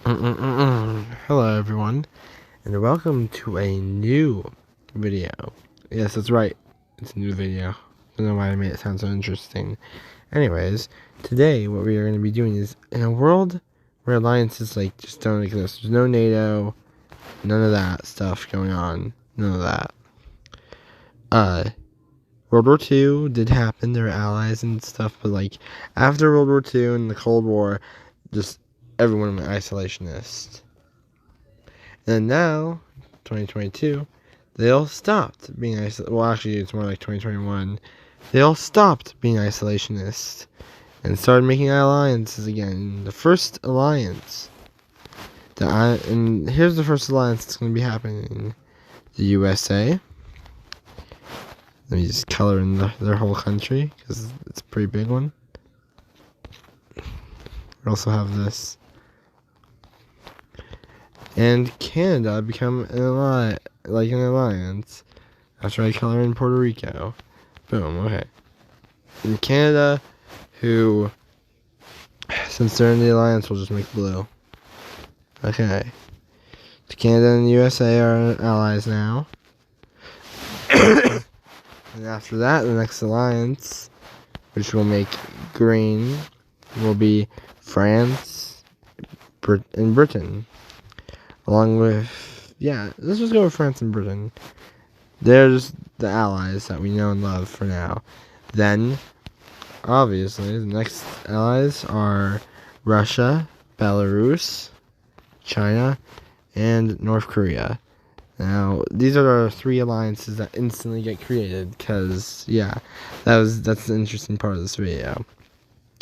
Hello everyone, and welcome to a new video. Yes, that's right, it's a new video. I don't know why I made it sound so interesting. Anyways, today what we are going to be doing is, in a world where alliances just don't exist, there's no NATO, none of that stuff going on, none of that. World War II did happen, there were allies and stuff, but after World War II and the Cold War, just everyone went isolationist. And now, 2022, they all stopped being isolationist. Well, actually, it's more like 2021. They all stopped being isolationists and started making alliances again. The first alliance, and here's the first alliance that's going to be happening: the USA. Let me just color in their whole country because it's a pretty big one. We also have this. And Canada become an alliance after I color in Puerto Rico. Boom, okay. And Canada, who, since they're in the alliance, will just make blue. Okay. So Canada and the USA are allies now. And after that, the next alliance, which will make green, will be France and Britain. Along with, let's just go with France and Britain. They're just the allies that we know and love for now. Then, obviously, the next allies are Russia, Belarus, China, and North Korea. Now, these are our three alliances that instantly get created, because, that's the interesting part of this video.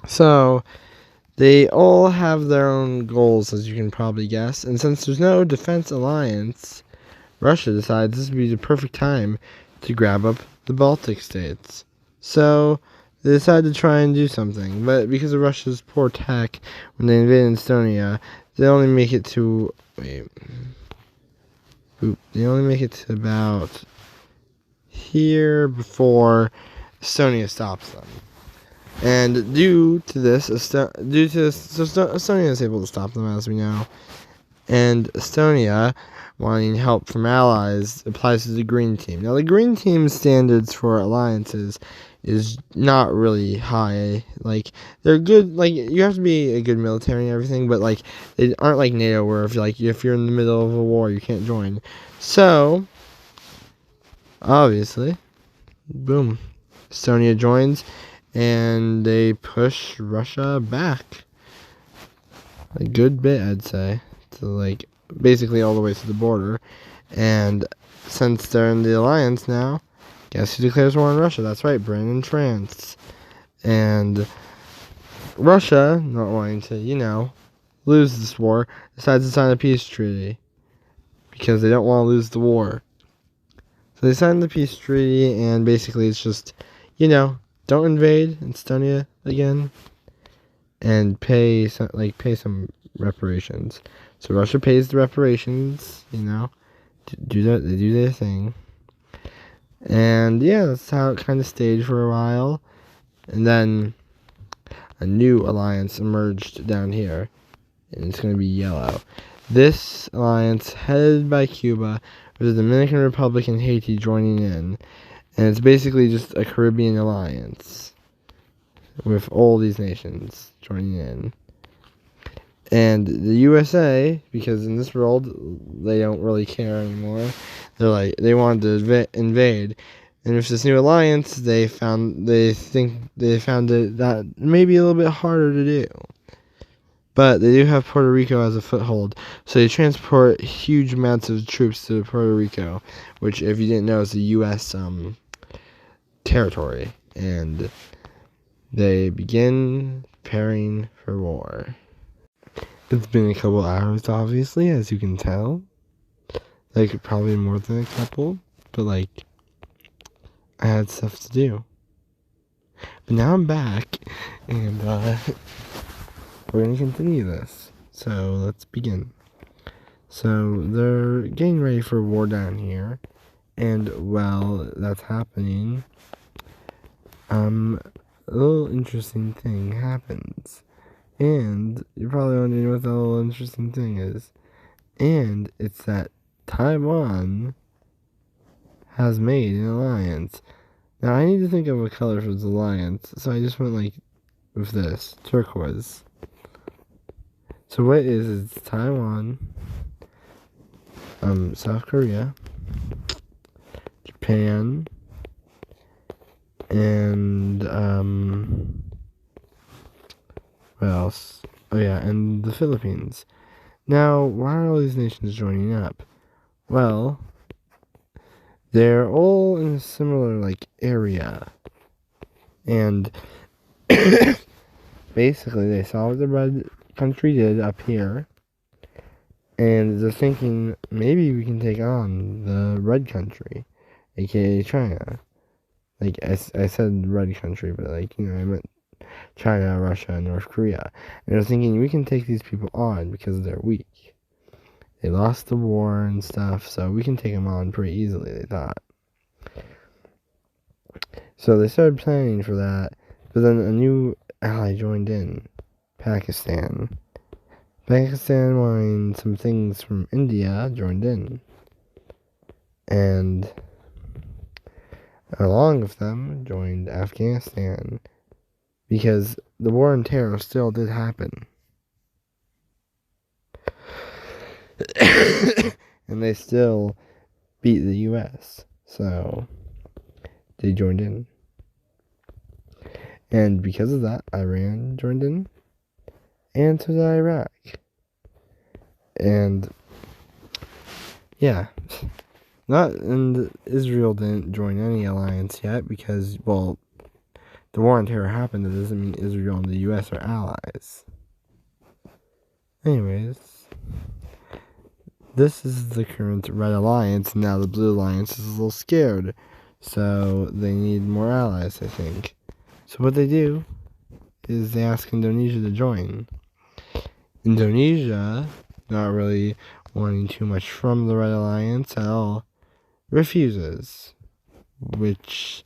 So, they all have their own goals, as you can probably guess, and since there's no defense alliance, Russia decides this would be the perfect time to grab up the Baltic states. So, they decided to try and do something, but because of Russia's poor tech, when they invaded Estonia, they only make it to, they only make it to about here before Estonia stops them. And due to this, Estonia is able to stop them, as we know. And Estonia, wanting help from allies, applies to the Green Team. Now, the Green Team's standards for alliances is not really high. They're good. You have to be a good military and everything, but they aren't like NATO, where if you're in the middle of a war, you can't join. So, obviously, boom, Estonia joins. And they push Russia back a good bit, I'd say, to basically all the way to the border. And since they're in the alliance now, guess who declares war on Russia? That's right, Britain and France. And Russia, not wanting to, lose this war, decides to sign a peace treaty because they don't want to lose the war. So they signed the peace treaty, and basically it's just, don't invade Estonia again, and pay some reparations. So Russia pays the reparations, they do their thing. And that's how it kind of stayed for a while. And then a new alliance emerged down here, and it's going to be yellow. This alliance, headed by Cuba, with the Dominican Republic and Haiti joining in. And it's basically just a Caribbean alliance with all these nations joining in. And the USA, because in this world, they don't really care anymore. They wanted to invade. And with this new alliance, they found it that maybe a little bit harder to do. But they do have Puerto Rico as a foothold, so they transport huge amounts of troops to Puerto Rico, which, if you didn't know, is a U.S. territory, and they begin preparing for war. It's been a couple hours, obviously, as you can tell. Probably more than a couple, but I had stuff to do. But now I'm back, and we're gonna continue this. So let's begin. So they're getting ready for war down here, and while that's happening, a little interesting thing happens. And you're probably wondering what the whole interesting thing is. And it's that Taiwan has made an alliance. Now I need to think of a color for the alliance, so I just went like with this turquoise. So what it's Taiwan, South Korea, Japan, and what else? Oh yeah, and the Philippines. Now, why are all these nations joining up? Well, they're all in a similar like area, and basically they saw what the red country did up here, and they're thinking maybe we can take on the red country, aka China. Like I said red country, but like, I meant China, Russia, and North Korea. And they're thinking we can take these people on because they're weak. They lost the war and stuff, so we can take them on pretty easily, they thought. So they started planning for that, but then a new ally joined in, Pakistan. Pakistan, wanting some things from India, joined in. And along with them joined Afghanistan, because the war on terror still did happen. And they still beat the US, so they joined in. And because of that, Iran joined in, and so did Iraq. And yeah, and Israel didn't join any alliance yet because, well, the war on terror happened. That doesn't mean Israel and the US are allies. Anyways, this is the current Red Alliance, and now the Blue Alliance is a little scared, so they need more allies, I think. So what they do is they ask Indonesia to join. Indonesia, not really wanting too much from the Red Alliance at all, refuses, which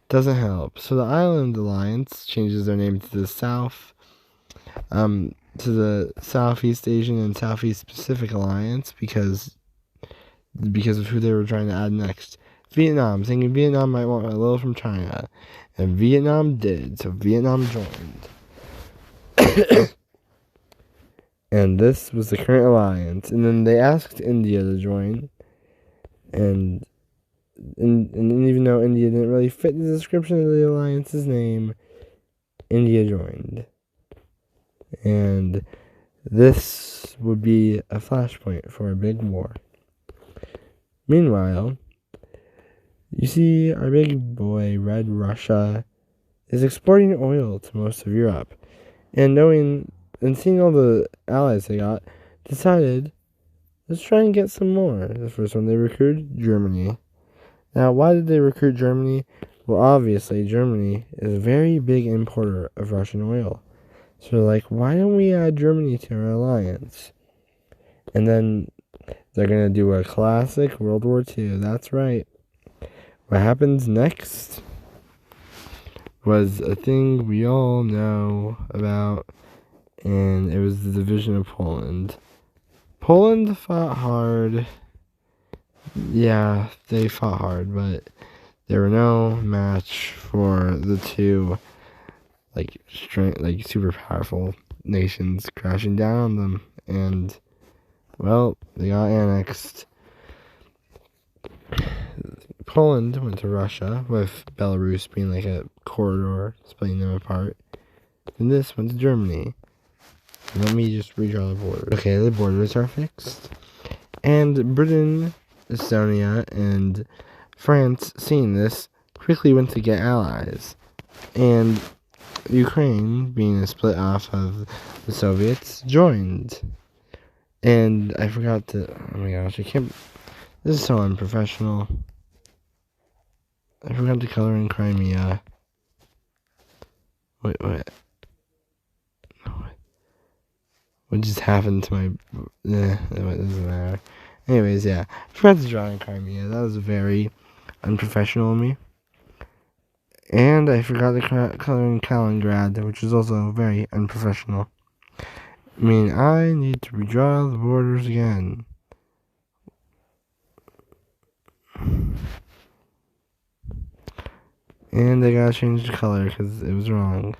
doesn't help. So the Island Alliance changes their name to the South, to the Southeast Asian and Southeast Pacific Alliance because of who they were trying to add next. Vietnam, thinking Vietnam might want a little from China, and Vietnam did, so Vietnam joined. And this was the current alliance. And then they asked India to join, and even though India didn't really fit the description of the alliance's name, India joined. And this would be a flashpoint for a big war. Meanwhile, you see our big boy, Red Russia, is exporting oil to most of Europe. And seeing all the allies they got, decided, let's try and get some more. The first one they recruited, Germany. Now, why did they recruit Germany? Well, obviously, Germany is a very big importer of Russian oil. So they're like, why don't we add Germany to our alliance? And then they're going to do a classic World War II. That's right. What happens next was a thing we all know about, and it was the division of Poland. Poland fought hard. Yeah, they fought hard, but there were no match for the two super powerful nations crashing down on them, and well, they got annexed. Poland went to Russia, with Belarus being like a corridor splitting them apart. And this went to Germany. Let me just redraw the borders. Okay, the borders are fixed. And Britain, Estonia, and France, seeing this, quickly went to get allies. And Ukraine, being a split off of the Soviets, joined. And I forgot to... Oh my gosh, I can't... This is so unprofessional. I forgot to color in Crimea. Wait. What just happened to my... it doesn't matter. Anyways, yeah. I forgot to draw in Crimea. That was very unprofessional of me. And I forgot to color in Kaliningrad, which was also very unprofessional. I need to redraw the borders again. And I gotta change the color because it was wrong.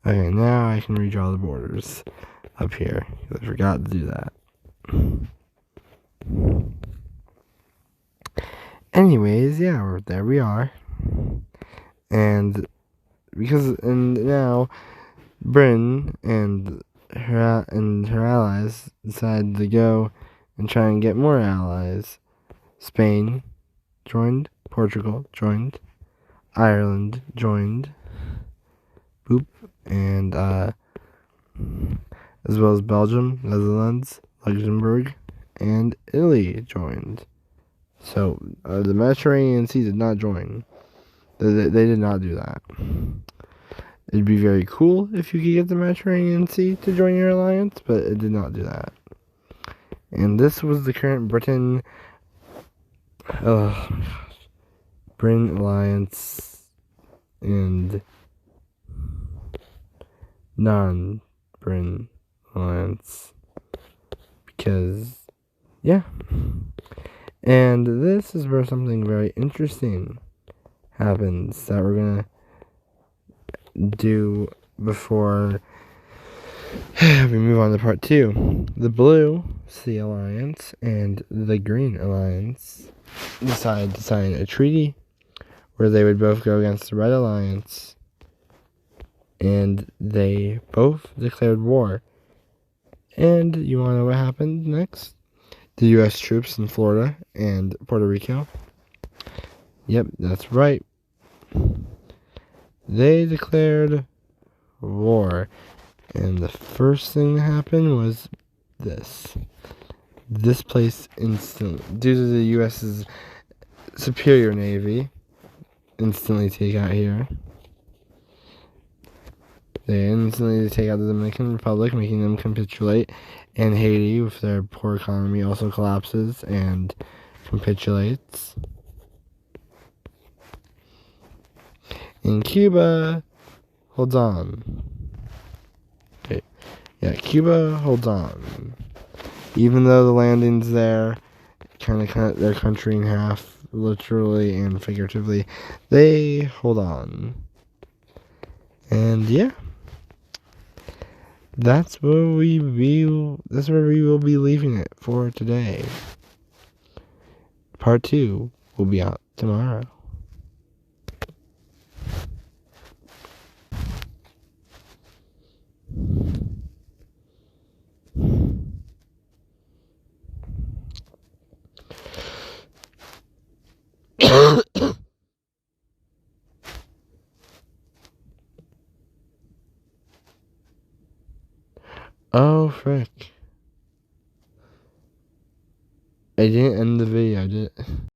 Okay, now I can redraw the borders up here. I forgot to do that. Anyways, yeah, there we are. And now Britain and her allies decided to go and try and get more allies. Spain joined, Portugal joined, Ireland joined, and as well as Belgium, Netherlands, Luxembourg, and Italy joined. So the Mediterranean Sea did not join. They did not do that. It'd be very cool if you could get the Mediterranean Sea to join your alliance, but it did not do that. And this was the current Britain alliance and non-Britain alliance. Because, yeah. And this is where something very interesting happens that we're gonna do before we move on to part 2. The Blue Sea Alliance and the Green Alliance decided to sign a treaty where they would both go against the Red Alliance, and they both declared war. And you want to know what happened next? The U.S. troops in Florida and Puerto Rico. Yep, that's right. They declared war. And the first thing that happened was this. This place instantly, due to the U.S.'s superior navy, instantly take out here. They instantly take out the Dominican Republic, making them capitulate. And Haiti, with their poor economy, also collapses and capitulates. And Cuba holds on. Okay. Yeah, Cuba holds on. Even though the landings there kind of cut their country in half, literally and figuratively, they hold on. And yeah. That's where we will be leaving it for today. Part 2 will be out tomorrow. Oh, frick. I didn't end the video, did it?